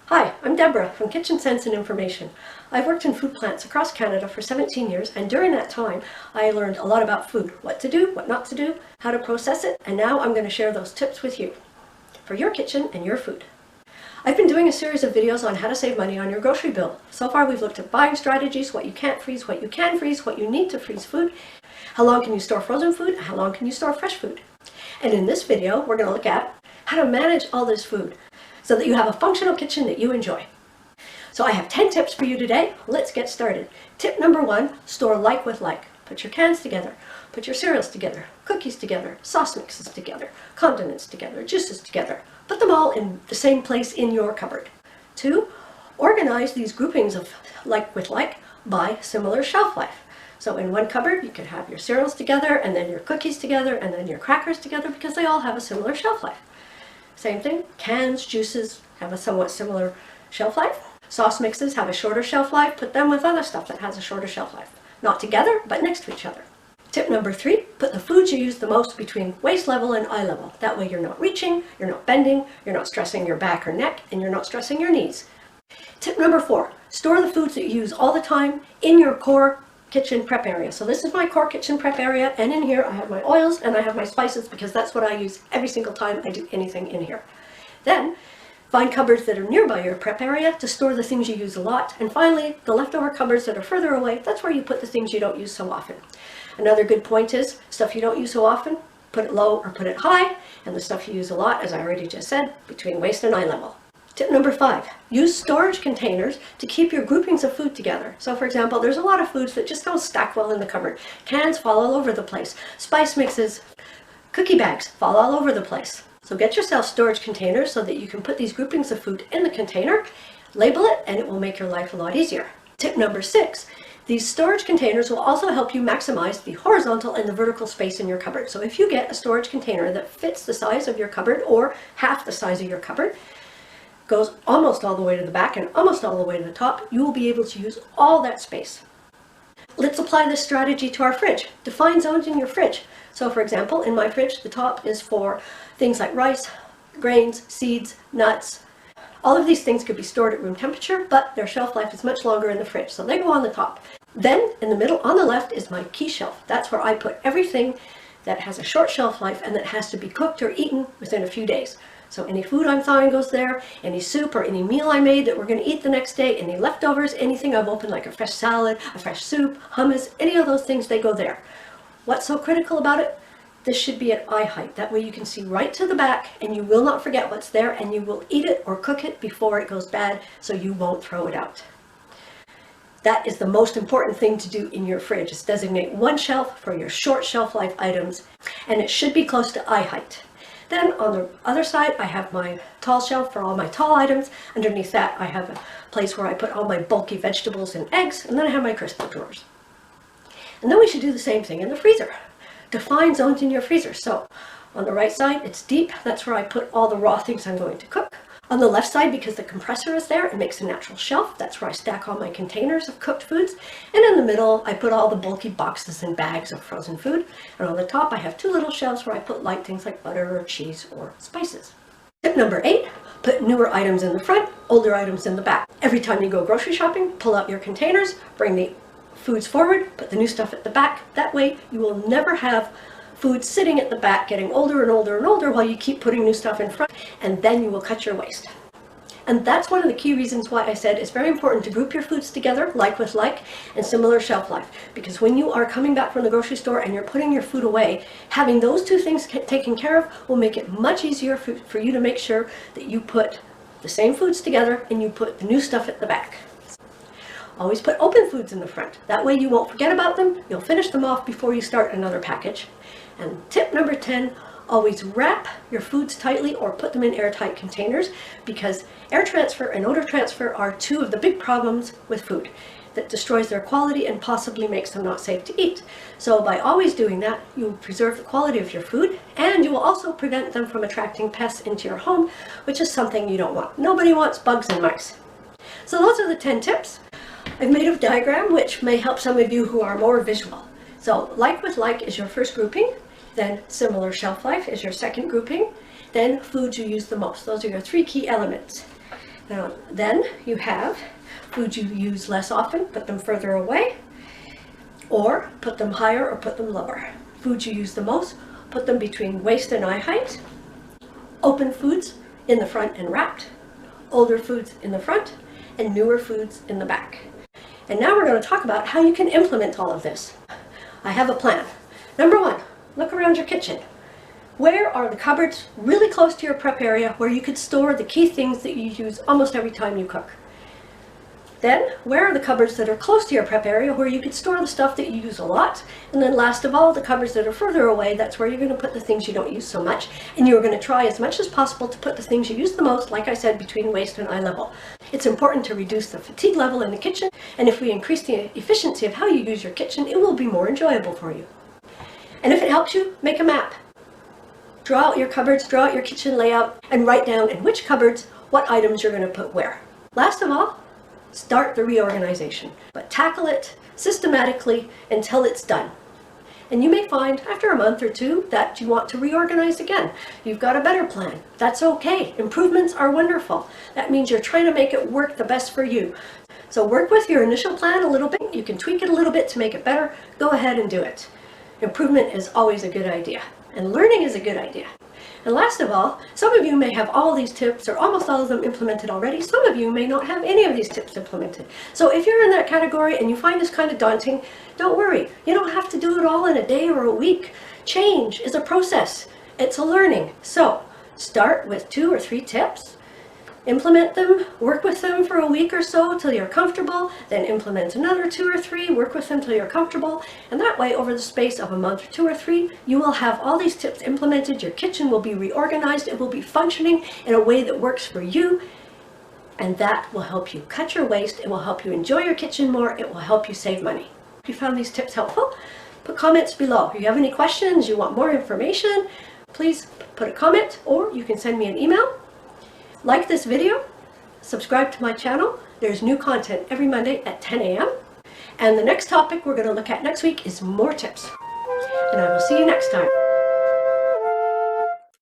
Hi, I'm Deborah from Kitchen Sense and Information. I've worked in food plants across Canada for 17 years, and during that time I learned a lot about food, what to do, what not to do, how to process it, and now I'm going to share those tips with you for your kitchen and your food. I've been doing a series of videos on how to save money on your grocery bill. So far we've looked at buying strategies, what you can't freeze, what you can freeze, what you need to freeze food, how long can you store frozen food, and how long can you store fresh food. And in this video we're going to look at how to manage all this food so that you have a functional kitchen that you enjoy. So I have 10 tips for you today. Let's get started. Tip number 1, store like with like. Put your cans together, put your cereals together, cookies together, sauce mixes together, condiments together, juices together. Put them all in the same place in your cupboard. 2, organize these groupings of like with like by similar shelf life. So in one cupboard you could have your cereals together and then your cookies together and then your crackers together because they all have a similar shelf life. Same thing, cans, juices have a somewhat similar shelf life. Sauce mixes have a shorter shelf life. Put them with other stuff that has a shorter shelf life. Not together, but next to each other. Tip number 3, put the foods you use the most between waist level and eye level. That way you're not reaching, you're not bending, you're not stressing your back or neck, and you're not stressing your knees. Tip number 4, store the foods that you use all the time in your core kitchen prep area. So this is my core kitchen prep area, and in here I have my oils and I have my spices because that's what I use every single time I do anything in here. Then find cupboards that are nearby your prep area to store the things you use a lot. And finally, the leftover cupboards that are further away, that's where you put the things you don't use so often. Another good point is stuff you don't use so often, put it low or put it high, and the stuff you use a lot, as I already just said, between waist and eye level. Tip number 5, use storage containers to keep your groupings of food together. So for example, there's a lot of foods that just don't stack well in the cupboard. Cans fall all over the place. Spice mixes, cookie bags fall all over the place. So get yourself storage containers so that you can put these groupings of food in the container, label it, and it will make your life a lot easier. Tip number 6, these storage containers will also help you maximize the horizontal and the vertical space in your cupboard. So if you get a storage container that fits the size of your cupboard or half the size of your cupboard, goes almost all the way to the back and almost all the way to the top, you will be able to use all that space. Let's apply this strategy to our fridge. Define zones in your fridge. So for example, in my fridge, the top is for things like rice, grains, seeds, nuts. All of these things could be stored at room temperature, but their shelf life is much longer in the fridge, so they go on the top. Then in the middle on the left is my key shelf. That's where I put everything that has a short shelf life and that has to be cooked or eaten within a few days. So any food I'm thawing goes there, any soup or any meal I made that we're going to eat the next day, any leftovers, anything I've opened like a fresh salad, a fresh soup, hummus, any of those things, they go there. What's so critical about it? This should be at eye height. That way you can see right to the back and you will not forget what's there and you will eat it or cook it before it goes bad so you won't throw it out. That is the most important thing to do in your fridge, is designate one shelf for your short shelf life items, and it should be close to eye height. Then on the other side, I have my tall shelf for all my tall items. Underneath that, I have a place where I put all my bulky vegetables and eggs, and then I have my crisper drawers. And then we should do the same thing in the freezer. Define zones in your freezer. So on the right side, it's deep. That's where I put all the raw things I'm going to cook. On the left side, because the compressor is there, it makes a natural shelf. That's where I stack all my containers of cooked foods. And in the middle, I put all the bulky boxes and bags of frozen food. And on the top, I have 2 little shelves where I put light things like butter or cheese or spices. Tip number 8, put newer items in the front, older items in the back. Every time you go grocery shopping, pull out your containers, bring the foods forward, put the new stuff at the back. That way, you will never have food sitting at the back getting older and older and older while you keep putting new stuff in front, and then you will cut your waste. And that's one of the key reasons why I said it's very important to group your foods together, like with like, and similar shelf life. Because when you are coming back from the grocery store and you're putting your food away, having those 2 things taken care of will make it much easier for you to make sure that you put the same foods together and you put the new stuff at the back. Always put open foods in the front. That way you won't forget about them, you'll finish them off before you start another package. And tip number 10, always wrap your foods tightly or put them in airtight containers, because air transfer and odor transfer are 2 of the big problems with food that destroys their quality and possibly makes them not safe to eat. So by always doing that, you will preserve the quality of your food, and you will also prevent them from attracting pests into your home, which is something you don't want. Nobody wants bugs and mice. So those are the 10 tips. I've made a diagram which may help some of you who are more visual. So like with like is your first grouping, then similar shelf life is your second grouping, then foods you use the most. Those are your 3 key elements. Now, then you have foods you use less often, put them further away, or put them higher or put them lower. Foods you use the most, put them between waist and eye height. Open foods in the front and wrapped, older foods in the front, and newer foods in the back. And now we're going to talk about how you can implement all of this. I have a plan. Number one, look around your kitchen. Where are the cupboards really close to your prep area where you could store the key things that you use almost every time you cook? Then, where are the cupboards that are close to your prep area where you could store the stuff that you use a lot? And then last of all, the cupboards that are further away, that's where you're going to put the things you don't use so much. And you're going to try as much as possible to put the things you use the most, like I said, between waist and eye level. It's important to reduce the fatigue level in the kitchen, and if we increase the efficiency of how you use your kitchen, it will be more enjoyable for you. And if it helps you, make a map. Draw out your cupboards, draw out your kitchen layout, and write down in which cupboards what items you're going to put where. Last of all, start the reorganization, but tackle it systematically until it's done. And you may find after a month or two that you want to reorganize again. You've got a better plan. That's okay. Improvements are wonderful. That means you're trying to make it work the best for you. So work with your initial plan a little bit. You can tweak it a little bit to make it better. Go ahead and do it. Improvement is always a good idea, and learning is a good idea. And last of all, some of you may have all these tips or almost all of them implemented already. Some of you may not have any of these tips implemented. So if you're in that category and you find this kind of daunting, don't worry. You don't have to do it all in a day or a week. Change is a process. It's a learning. So start with 2 or 3 tips. Implement them, work with them for a week or so till you're comfortable, then implement another 2 or 3, work with them till you're comfortable, and that way over the space of a month or 2 or 3, you will have all these tips implemented, your kitchen will be reorganized, it will be functioning in a way that works for you, and that will help you cut your waste, it will help you enjoy your kitchen more, it will help you save money. If you found these tips helpful, put comments below. If you have any questions, you want more information, please put a comment, or you can send me an email. Like this video, subscribe to my channel. There's new content every Monday at 10 a.m. And the next topic we're going to look at next week is more tips. And I will see you next time.